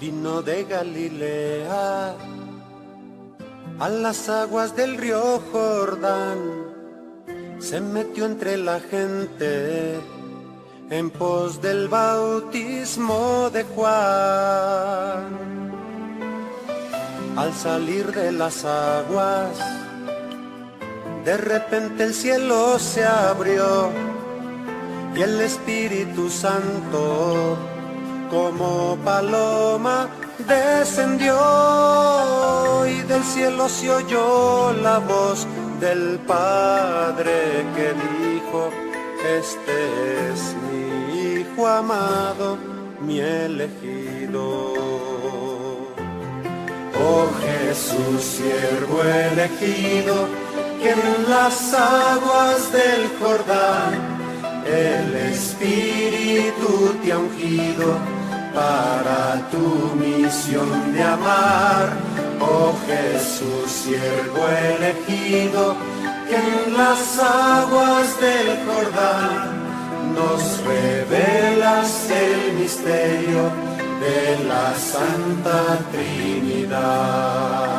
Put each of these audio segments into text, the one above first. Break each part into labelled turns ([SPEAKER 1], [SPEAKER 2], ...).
[SPEAKER 1] vino de Galilea a las aguas del río Jordán, se metió entre la gente en pos del bautismo de Juan. Al salir de las aguas, de repente el cielo se abrió y el Espíritu Santo como paloma descendió, y del cielo se oyó la voz del Padre que dijo: este es mi Hijo amado, mi elegido. Oh Jesús, siervo elegido, que en las aguas del Jordán el Espíritu te ha ungido para tu misión de amar. Oh Jesús, siervo elegido, que en las aguas del Jordán nos revelas el misterio de la Santa Trinidad.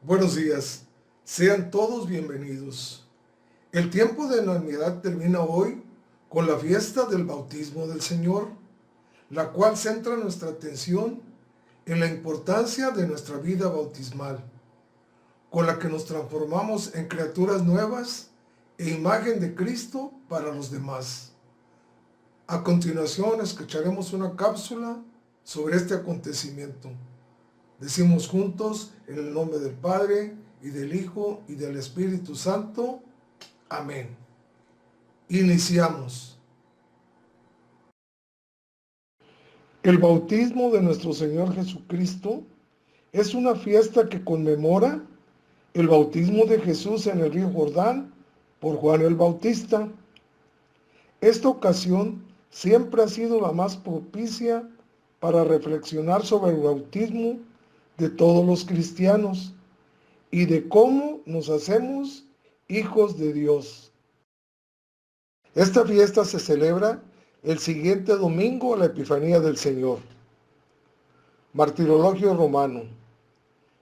[SPEAKER 2] Buenos días, sean todos bienvenidos. El tiempo de Navidad termina hoy con la fiesta del bautismo del Señor, la cual centra nuestra atención en la importancia de nuestra vida bautismal, con la que nos transformamos en criaturas nuevas e imagen de Cristo para los demás. A continuación escucharemos una cápsula sobre este acontecimiento. Decimos juntos, en el nombre del Padre, y del Hijo, y del Espíritu Santo. Amén. Iniciamos. El bautismo de nuestro Señor Jesucristo es una fiesta que conmemora el bautismo de Jesús en el río Jordán por Juan el Bautista. Esta ocasión siempre ha sido la más propicia para reflexionar sobre el bautismo de todos los cristianos y de cómo nos hacemos hijos de Dios. Esta fiesta se celebra el siguiente domingo a la Epifanía del Señor. Martirologio romano.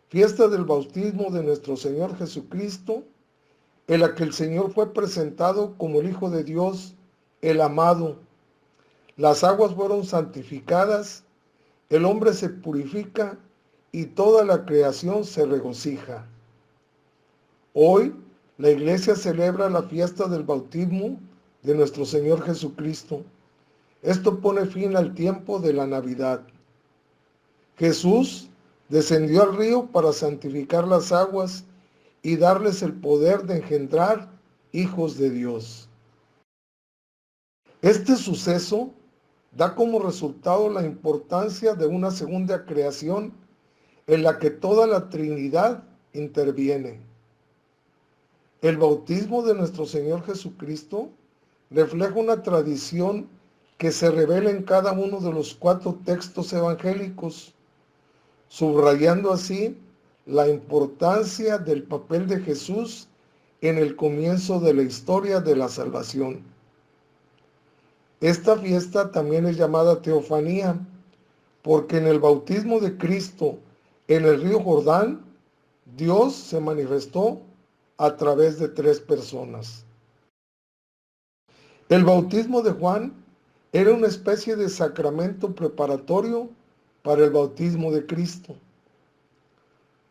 [SPEAKER 2] Fiesta del bautismo de nuestro Señor Jesucristo, en la que el Señor fue presentado como el Hijo de Dios, el amado. Las aguas fueron santificadas, el hombre se purifica y toda la creación se regocija. Hoy, la Iglesia celebra la fiesta del bautismo de nuestro Señor Jesucristo. Esto pone fin al tiempo de la Navidad. Jesús descendió al río para santificar las aguas y darles el poder de engendrar hijos de Dios. Este suceso da como resultado la importancia de una segunda creación en la que toda la Trinidad interviene. El bautismo de nuestro Señor Jesucristo refleja una tradición que se revela en cada uno de los 4 textos evangélicos, subrayando así la importancia del papel de Jesús en el comienzo de la historia de la salvación. Esta fiesta también es llamada Teofanía, porque en el bautismo de Cristo en el río Jordán, Dios se manifestó a través de 3 personas. El bautismo de Juan era una especie de sacramento preparatorio para el bautismo de Cristo.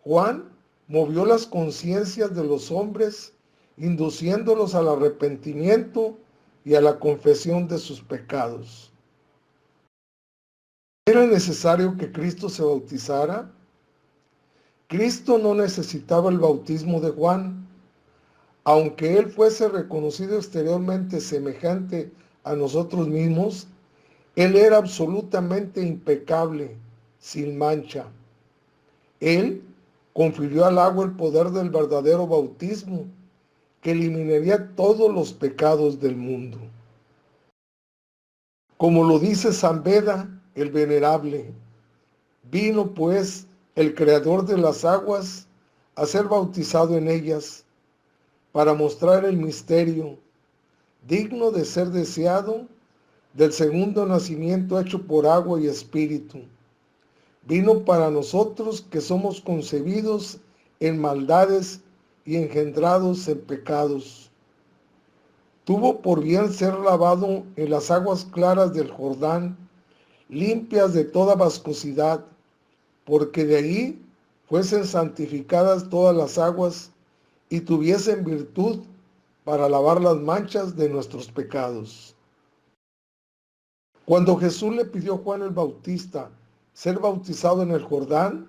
[SPEAKER 2] Juan movió las conciencias de los hombres, induciéndolos al arrepentimiento y a la confesión de sus pecados. ¿Era necesario que Cristo se bautizara? Cristo no necesitaba el bautismo de Juan, aunque él fuese reconocido exteriormente semejante a nosotros mismos. Él era absolutamente impecable, sin mancha. Él confirió al agua el poder del verdadero bautismo, que eliminaría todos los pecados del mundo. Como lo dice San Beda, el Venerable, vino pues el Creador de las aguas a ser bautizado en ellas, para mostrar el misterio, digno de ser deseado, del segundo nacimiento hecho por agua y espíritu. Vino para nosotros que somos concebidos en maldades y engendrados en pecados. Tuvo por bien ser lavado en las aguas claras del Jordán, limpias de toda vascosidad, porque de ahí fuesen santificadas todas las aguas y tuviesen virtud para lavar las manchas de nuestros pecados. Cuando Jesús le pidió a Juan el Bautista ser bautizado en el Jordán,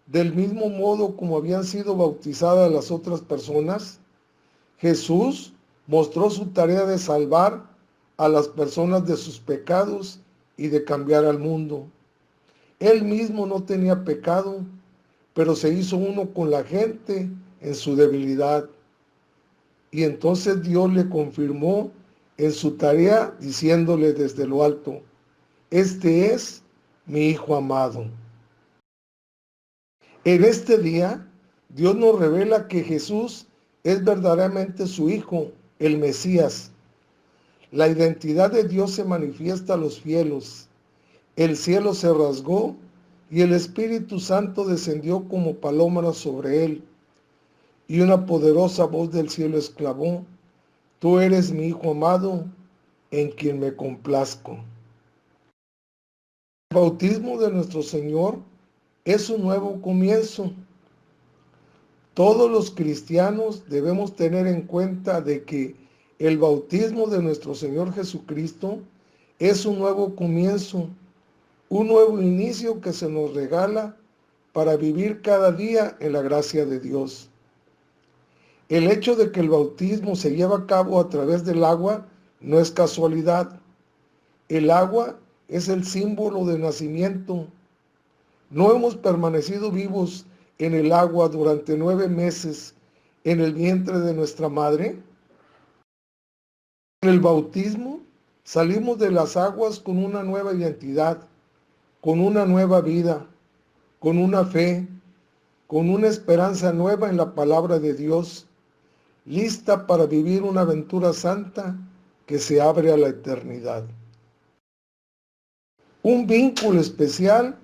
[SPEAKER 2] del mismo modo como habían sido bautizadas las otras personas, Jesús mostró su tarea de salvar a las personas de sus pecados y de cambiar al mundo. Él mismo no tenía pecado, pero se hizo uno con la gente en su debilidad. Y entonces Dios le confirmó en su tarea diciéndole desde lo alto: este es mi Hijo amado. En este día, Dios nos revela que Jesús es verdaderamente su Hijo, el Mesías. La identidad de Dios se manifiesta a los fieles. El cielo se rasgó y el Espíritu Santo descendió como paloma sobre él. Y una poderosa voz del cielo exclamó: tú eres mi Hijo amado, en quien me complazco. El bautismo de nuestro Señor es un nuevo comienzo. Todos los cristianos debemos tener en cuenta de que el bautismo de nuestro Señor Jesucristo es un nuevo comienzo, un nuevo inicio que se nos regala para vivir cada día en la gracia de Dios. El hecho de que el bautismo se lleva a cabo a través del agua no es casualidad. El agua es el símbolo de nacimiento. ¿No hemos permanecido vivos en el agua durante 9 meses en el vientre de nuestra madre? En el bautismo salimos de las aguas con una nueva identidad, con una nueva vida, con una fe, con una esperanza nueva en la palabra de Dios, lista para vivir una aventura santa que se abre a la eternidad. Un vínculo especial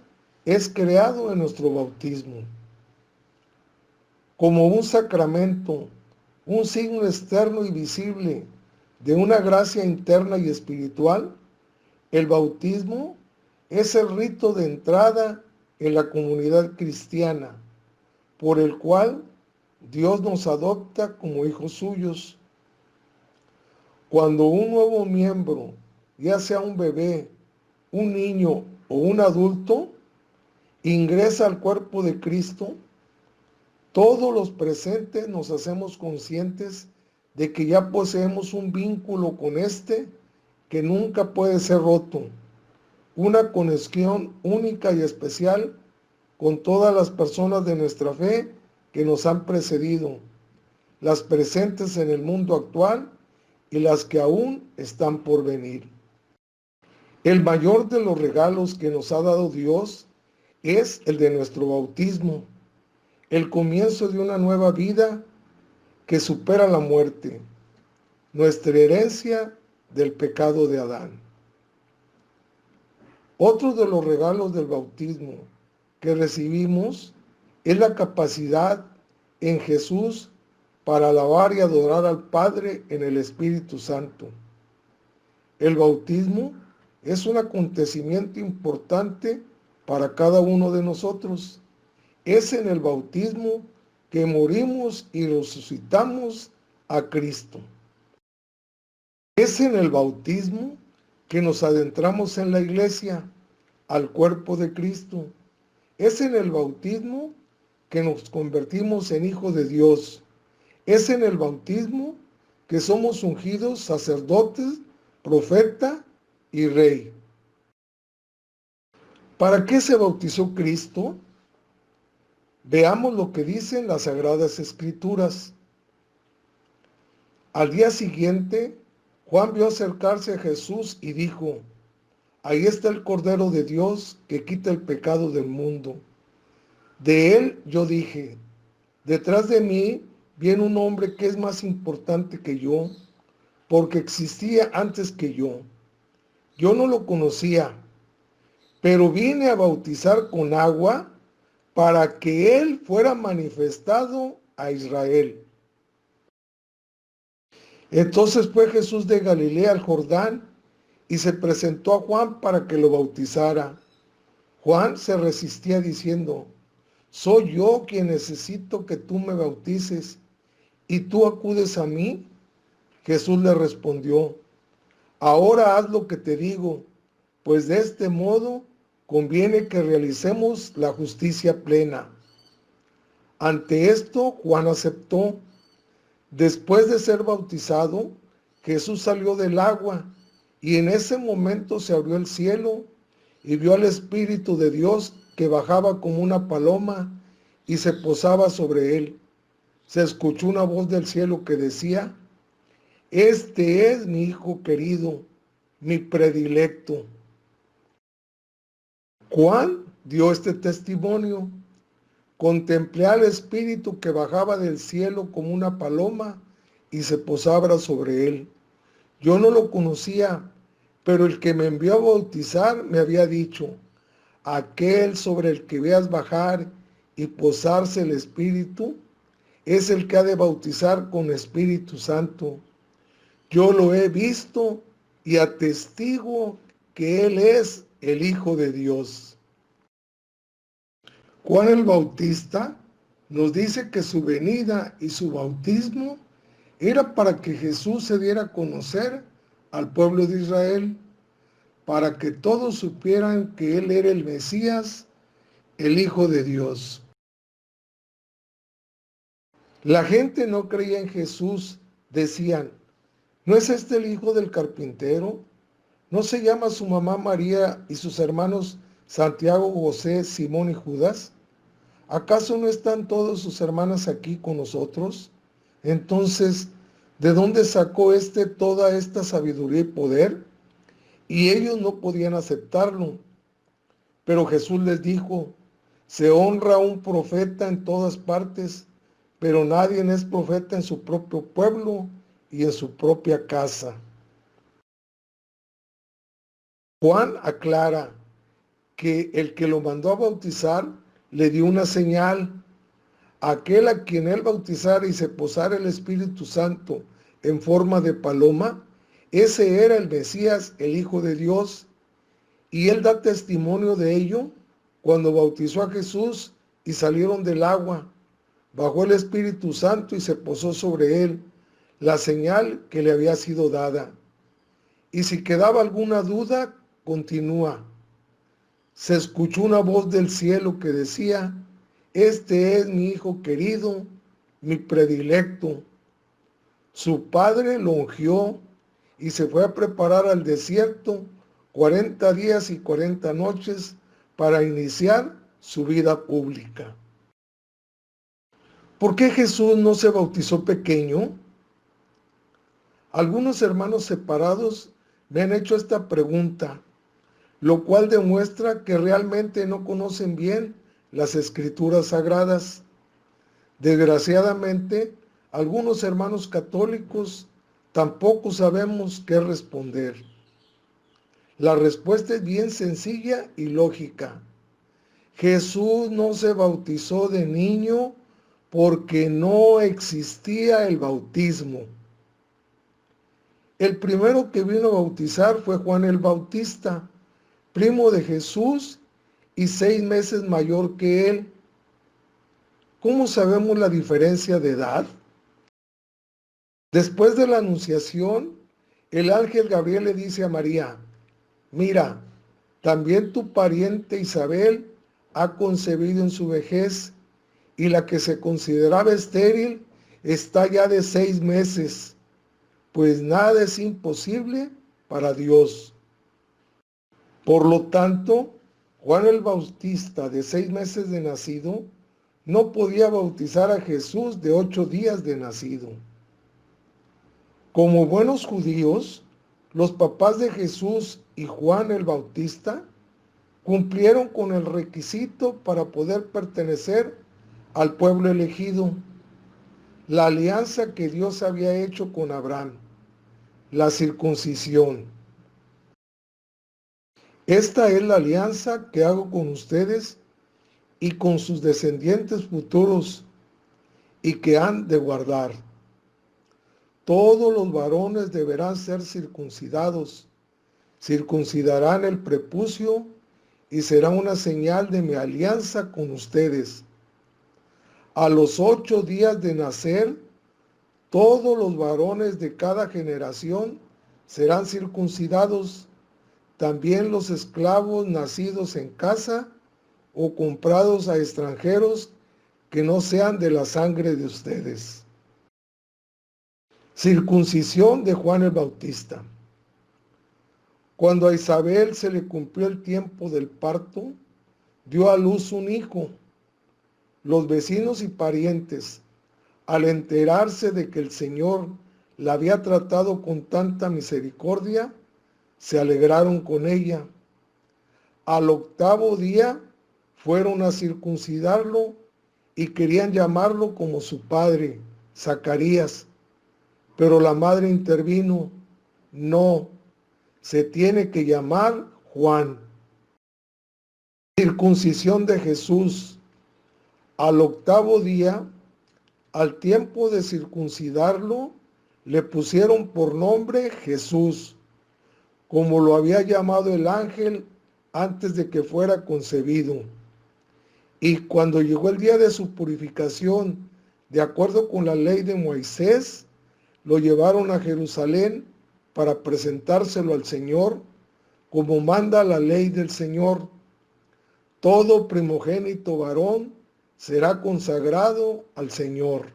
[SPEAKER 2] es creado en nuestro bautismo. Como un sacramento, un signo externo y visible de una gracia interna y espiritual, el bautismo es el rito de entrada en la comunidad cristiana, por el cual Dios nos adopta como hijos suyos. Cuando un nuevo miembro, ya sea un bebé, un niño o un adulto, ingresa al cuerpo de Cristo, todos los presentes nos hacemos conscientes de que ya poseemos un vínculo con este que nunca puede ser roto, una conexión única y especial con todas las personas de nuestra fe que nos han precedido, las presentes en el mundo actual y las que aún están por venir. El mayor de los regalos que nos ha dado Dios es el de nuestro bautismo, el comienzo de una nueva vida que supera la muerte, nuestra herencia del pecado de Adán. Otro de los regalos del bautismo que recibimos es la capacidad en Jesús para alabar y adorar al Padre en el Espíritu Santo. El bautismo es un acontecimiento importante para cada uno de nosotros. Es en el bautismo que morimos y resucitamos a Cristo. Es en el bautismo que nos adentramos en la iglesia, al cuerpo de Cristo. Es en el bautismo que nos convertimos en hijos de Dios. Es en el bautismo que somos ungidos sacerdotes, profeta y rey. ¿Para qué se bautizó Cristo? Veamos lo que dicen las Sagradas Escrituras. Al día siguiente, Juan vio acercarse a Jesús y dijo: ahí está el Cordero de Dios que quita el pecado del mundo. De él yo dije: detrás de mí viene un hombre que es más importante que yo, porque existía antes que yo. Yo no lo conocía, pero vine a bautizar con agua para que él fuera manifestado a Israel. Entonces fue Jesús de Galilea al Jordán y se presentó a Juan para que lo bautizara. Juan se resistía diciendo: soy yo quien necesito que tú me bautices, ¿y tú acudes a mí? Jesús le respondió: ahora haz lo que te digo, pues de este modo conviene que realicemos la justicia plena. Ante esto, Juan aceptó. Después de ser bautizado, Jesús salió del agua, y en ese momento se abrió el cielo, y vio al Espíritu de Dios que bajaba como una paloma y se posaba sobre él. Se escuchó una voz del cielo que decía: este es mi Hijo querido, mi predilecto. Juan dio este testimonio: contemplé al Espíritu que bajaba del cielo como una paloma y se posaba sobre él. Yo no lo conocía, pero el que me envió a bautizar me había dicho: aquel sobre el que veas bajar y posarse el Espíritu es el que ha de bautizar con Espíritu Santo. Yo lo he visto y atestigo que Él es el Hijo de Dios. Juan el Bautista nos dice que su venida y su bautismo era para que Jesús se diera a conocer al pueblo de Israel, para que todos supieran que Él era el Mesías, el Hijo de Dios. La gente no creía en Jesús, decían: ¿no es este el hijo del carpintero? ¿No se llama su mamá María y sus hermanos Santiago, José, Simón y Judas? ¿Acaso no están todas sus hermanas aquí con nosotros? Entonces, ¿de dónde sacó toda esta sabiduría y poder? Y ellos no podían aceptarlo. Pero Jesús les dijo: se honra a un profeta en todas partes, pero nadie es profeta en su propio pueblo y en su propia casa. Juan aclara que el que lo mandó a bautizar le dio una señal: aquel a quien él bautizara y se posara el Espíritu Santo en forma de paloma, ese era el Mesías, el Hijo de Dios. Y él da testimonio de ello cuando bautizó a Jesús y salieron del agua. Bajó el Espíritu Santo y se posó sobre él, la señal que le había sido dada. Y si quedaba alguna duda, continúa: se escuchó una voz del cielo que decía: este es mi Hijo querido, mi predilecto. Su padre lo ungió y se fue a preparar al desierto 40 días y 40 noches para iniciar su vida pública. ¿Por qué Jesús no se bautizó pequeño? Algunos hermanos separados me han hecho esta pregunta, lo cual demuestra que realmente no conocen bien las Escrituras Sagradas. Desgraciadamente, algunos hermanos católicos tampoco sabemos qué responder. La respuesta es bien sencilla y lógica. Jesús no se bautizó de niño porque no existía el bautismo. El primero que vino a bautizar fue Juan el Bautista, primo de Jesús y 6 meses mayor que él. ¿Cómo sabemos la diferencia de edad? Después de la anunciación, el ángel Gabriel le dice a María: mira, también tu pariente Isabel ha concebido en su vejez, y la que se consideraba estéril está ya de 6 meses, pues nada es imposible para Dios. Por lo tanto, Juan el Bautista, de 6 meses de nacido, no podía bautizar a Jesús de 8 días de nacido. Como buenos judíos, los papás de Jesús y Juan el Bautista cumplieron con el requisito para poder pertenecer al pueblo elegido. la alianza que Dios había hecho con Abraham, la circuncisión. Esta es la alianza que hago con ustedes y con sus descendientes futuros y que han de guardar. Todos los varones deberán ser circuncidados, circuncidarán el prepucio y será una señal de mi alianza con ustedes. A los 8 días de nacer, todos los varones de cada generación serán circuncidados, también los esclavos nacidos en casa o comprados a extranjeros que no sean de la sangre de ustedes. Circuncisión de Juan el Bautista. Cuando a Isabel se le cumplió el tiempo del parto, dio a luz un hijo. Los vecinos y parientes, al enterarse de que el Señor la había tratado con tanta misericordia, se alegraron con ella. Al 8º día fueron a circuncidarlo y querían llamarlo como su padre, Zacarías. Pero la madre intervino: no, se tiene que llamar Juan. Circuncisión de Jesús. Al 8º día, al tiempo de circuncidarlo, le pusieron por nombre Jesús, como lo había llamado el ángel antes de que fuera concebido. Y cuando llegó el día de su purificación, de acuerdo con la ley de Moisés, lo llevaron a Jerusalén para presentárselo al Señor, como manda la ley del Señor. Todo primogénito varón será consagrado al Señor.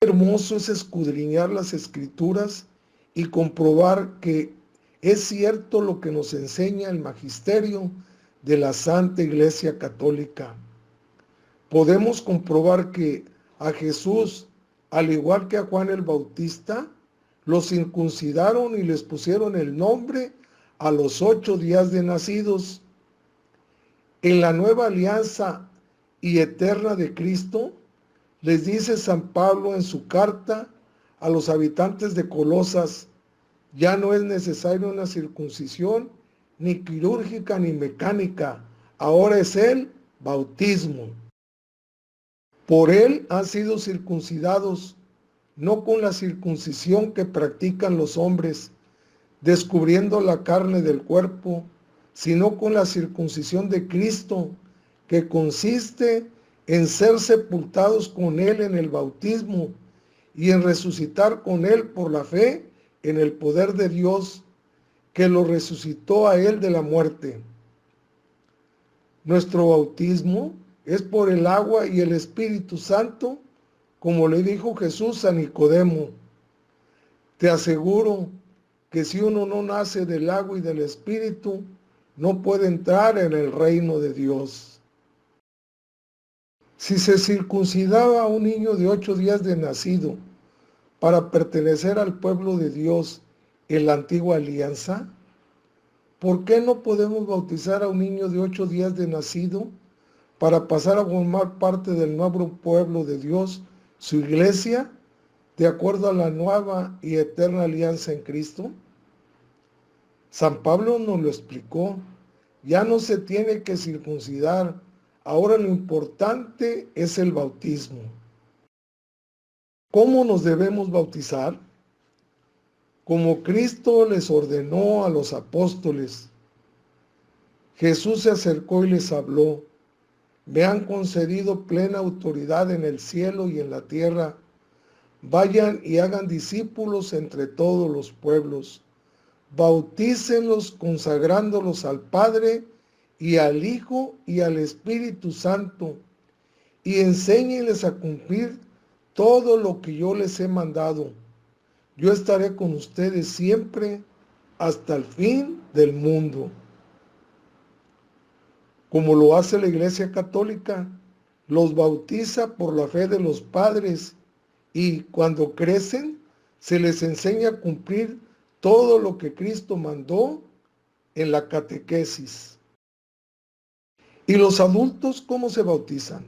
[SPEAKER 2] Hermoso es escudriñar las Escrituras y comprobar que es cierto lo que nos enseña el magisterio de la Santa Iglesia Católica. Podemos comprobar que a Jesús, al igual que a Juan el Bautista, los circuncidaron y les pusieron el nombre a los 8 días de nacidos. En la nueva alianza y eterna de Cristo, les dice San Pablo en su carta a los habitantes de Colosas: ya no es necesaria una circuncisión, ni quirúrgica ni mecánica, ahora es el bautismo. Por él han sido circuncidados, no con la circuncisión que practican los hombres, descubriendo la carne del cuerpo, sino con la circuncisión de Cristo, que consiste en ser sepultados con él en el bautismo y en resucitar con él por la fe en el poder de Dios, que lo resucitó a él de la muerte. Nuestro bautismo es por el agua y el Espíritu Santo, como le dijo Jesús a Nicodemo: te aseguro que si uno no nace del agua y del Espíritu, no puede entrar en el reino de Dios. Si se circuncidaba a un niño de 8 días de nacido para pertenecer al pueblo de Dios en la antigua alianza, ¿por qué no podemos bautizar a un niño de 8 días de nacido para pasar a formar parte del nuevo pueblo de Dios, su iglesia, de acuerdo a la nueva y eterna alianza en Cristo? San Pablo nos lo explicó: ya no se tiene que circuncidar, ahora lo importante es el bautismo. ¿Cómo nos debemos bautizar? Como Cristo les ordenó a los apóstoles. Jesús se acercó y les habló: me han concedido plena autoridad en el cielo y en la tierra. Vayan y hagan discípulos entre todos los pueblos. Bautícenlos consagrándolos al Padre y al Hijo y al Espíritu Santo, y enséñenles a cumplir todo lo que yo les he mandado. Yo estaré con ustedes siempre hasta el fin del mundo. Como lo hace la Iglesia Católica, los bautiza por la fe de los padres y cuando crecen se les enseña a cumplir todo lo que Cristo mandó en la catequesis. ¿Y los adultos cómo se bautizan?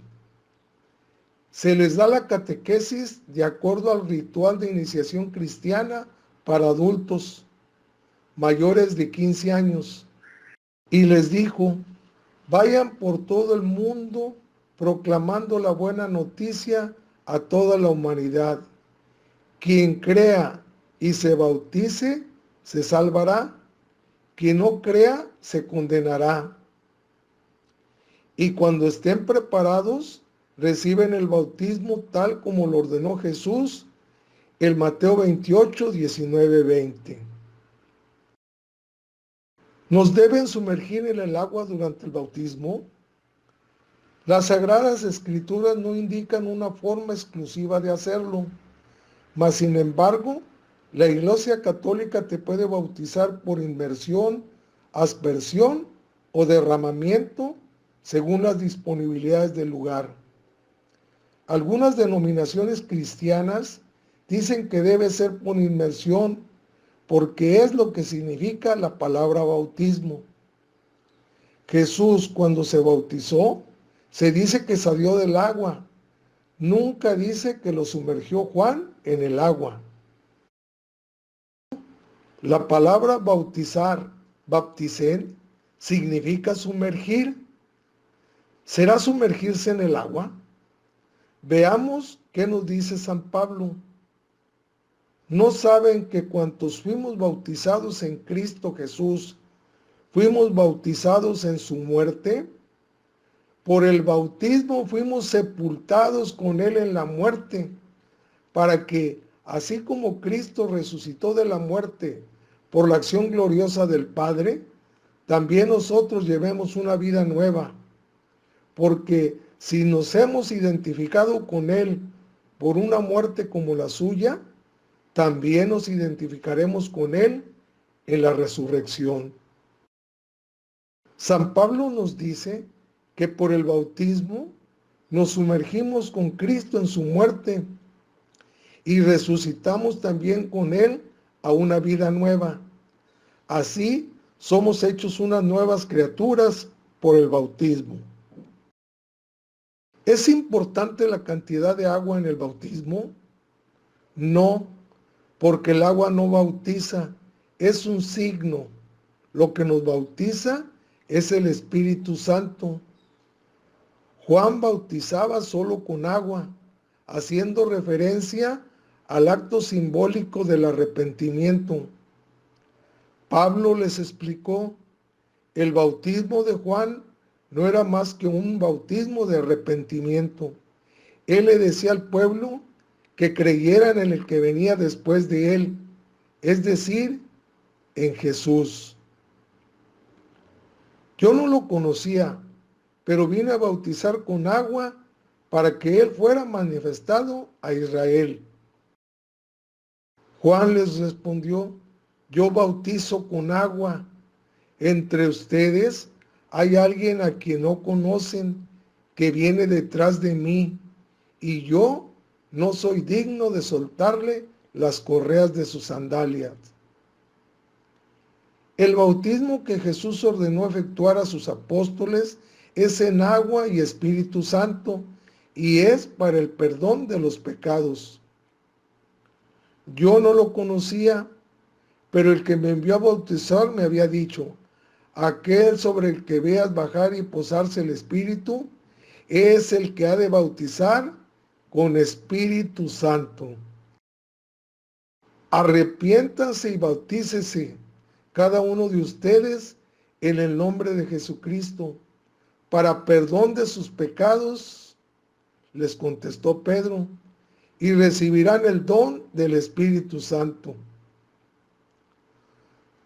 [SPEAKER 2] Se les da la catequesis de acuerdo al ritual de iniciación cristiana para adultos mayores de 15 años. Y les dijo: vayan por todo el mundo proclamando la buena noticia a toda la humanidad. Quien crea y se bautice, se salvará. Quien no crea, se condenará. Y cuando estén preparados, reciben el bautismo tal como lo ordenó Jesús, el Mateo 28, 19, 20. ¿Nos deben sumergir en el agua durante el bautismo? Las Sagradas Escrituras no indican una forma exclusiva de hacerlo, mas sin embargo, la Iglesia Católica te puede bautizar por inmersión, aspersión o derramamiento según las disponibilidades del lugar. Algunas denominaciones cristianas dicen que debe ser por inmersión porque es lo que significa la palabra bautismo. Jesús, cuando se bautizó, se dice que salió del agua. Nunca dice que lo sumergió Juan en el agua. La palabra bautizar, baptizen, significa sumergir. ¿Será sumergirse en el agua? Veamos qué nos dice San Pablo. ¿No saben que cuantos fuimos bautizados en Cristo Jesús, fuimos bautizados en su muerte? Por el bautismo fuimos sepultados con Él en la muerte, para que, así como Cristo resucitó de la muerte por la acción gloriosa del Padre, también nosotros llevemos una vida nueva. Porque si nos hemos identificado con Él por una muerte como la suya, también nos identificaremos con Él en la resurrección. San Pablo nos dice que por el bautismo nos sumergimos con Cristo en su muerte y resucitamos también con Él a una vida nueva. Así somos hechos unas nuevas criaturas por el bautismo. ¿Es importante la cantidad de agua en el bautismo? No, porque el agua no bautiza, es un signo. Lo que nos bautiza es el Espíritu Santo. Juan bautizaba solo con agua, haciendo referencia al acto simbólico del arrepentimiento. Pablo les explicó: el bautismo de Juan no era más que un bautismo de arrepentimiento. Él le decía al pueblo que creyeran en el que venía después de él, es decir, en Jesús. Yo no lo conocía, pero vine a bautizar con agua para que Él fuera manifestado a Israel. Juan les respondió: yo bautizo con agua. Entre ustedes hay alguien a quien no conocen, que viene detrás de mí, y yo no soy digno de soltarle las correas de sus sandalias. El bautismo que Jesús ordenó efectuar a sus apóstoles es en agua y Espíritu Santo, y es para el perdón de los pecados. Yo no lo conocía, pero el que me envió a bautizar me había dicho: aquel sobre el que veas bajar y posarse el Espíritu, es el que ha de bautizar con Espíritu Santo. Arrepiéntanse y bautícese cada uno de ustedes en el nombre de Jesucristo, para perdón de sus pecados, les contestó Pedro, y recibirán el don del Espíritu Santo.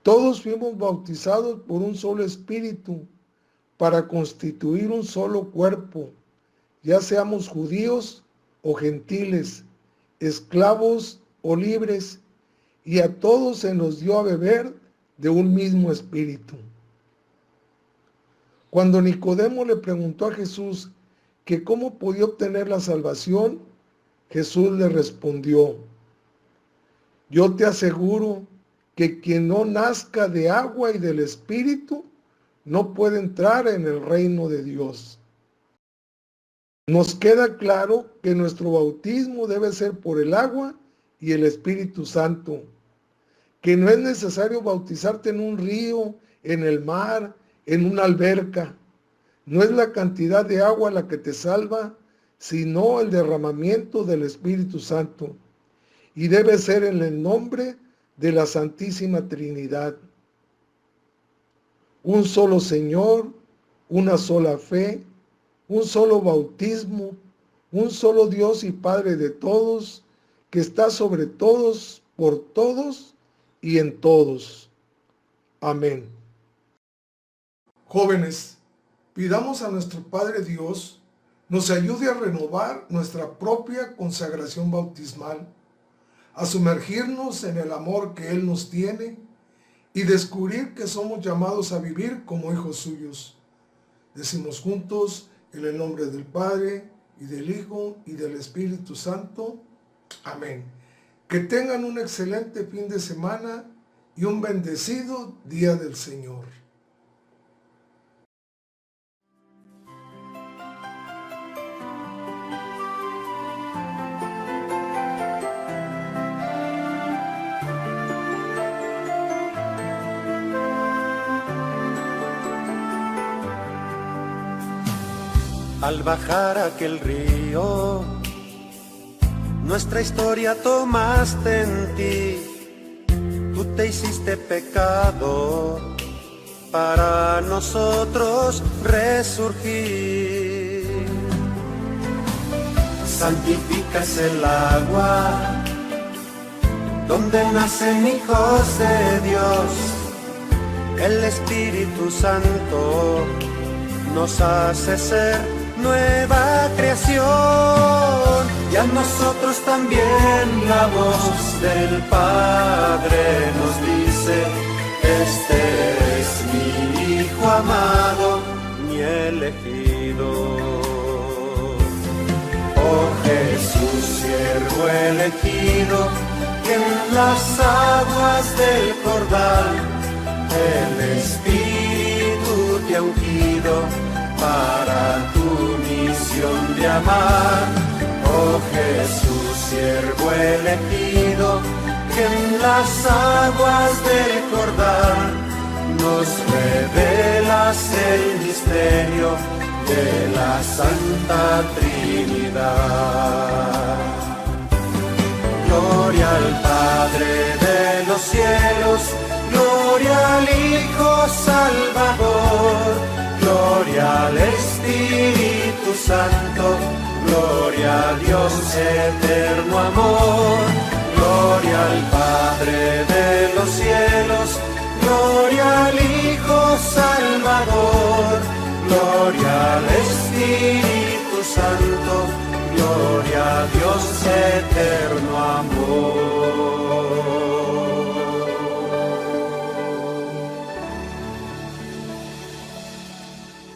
[SPEAKER 2] Todos fuimos bautizados por un solo Espíritu, para constituir un solo cuerpo, ya seamos judíos o gentiles, esclavos o libres, y a todos se nos dio a beber de un mismo Espíritu. Cuando Nicodemo le preguntó a Jesús que cómo podía obtener la salvación, Jesús le respondió: yo te aseguro que quien no nazca de agua y del Espíritu no puede entrar en el reino de Dios. Nos queda claro que nuestro bautismo debe ser por el agua y el Espíritu Santo, que no es necesario bautizarte en un río, en el mar, en una alberca. No es la cantidad de agua la que te salva, sino el derramamiento del Espíritu Santo. Y debe ser en el nombre de la Santísima Trinidad. Un solo Señor, una sola fe, un solo bautismo, un solo Dios y Padre de todos, que está sobre todos, por todos y en todos. Amén. Jóvenes, pidamos a nuestro Padre Dios nos ayude a renovar nuestra propia consagración bautismal, a sumergirnos en el amor que Él nos tiene y descubrir que somos llamados a vivir como hijos suyos. Decimos juntos, en el nombre del Padre, y del Hijo, y del Espíritu Santo. Amén. Que tengan un excelente fin de semana y un bendecido día del Señor.
[SPEAKER 1] Al bajar aquel río, nuestra historia tomaste en ti. Tú te hiciste pecado para nosotros resurgir. Santificas el agua donde nacen hijos de Dios. El Espíritu Santo nos hace ser nueva creación, y a nosotros también la voz del Padre nos dice: este es mi Hijo amado, mi elegido. Oh Jesús, siervo elegido, que en las aguas del Jordán el Espíritu te ha ungido para tu misión de amar. Oh Jesús, siervo elegido, que en las aguas del Jordán nos revelas el misterio de la Santa Trinidad. Gloria al Padre de los cielos, gloria al Hijo Salvador, gloria al Espíritu Santo, gloria a Dios eterno amor. Gloria al Padre de los cielos, gloria al Hijo Salvador, gloria al Espíritu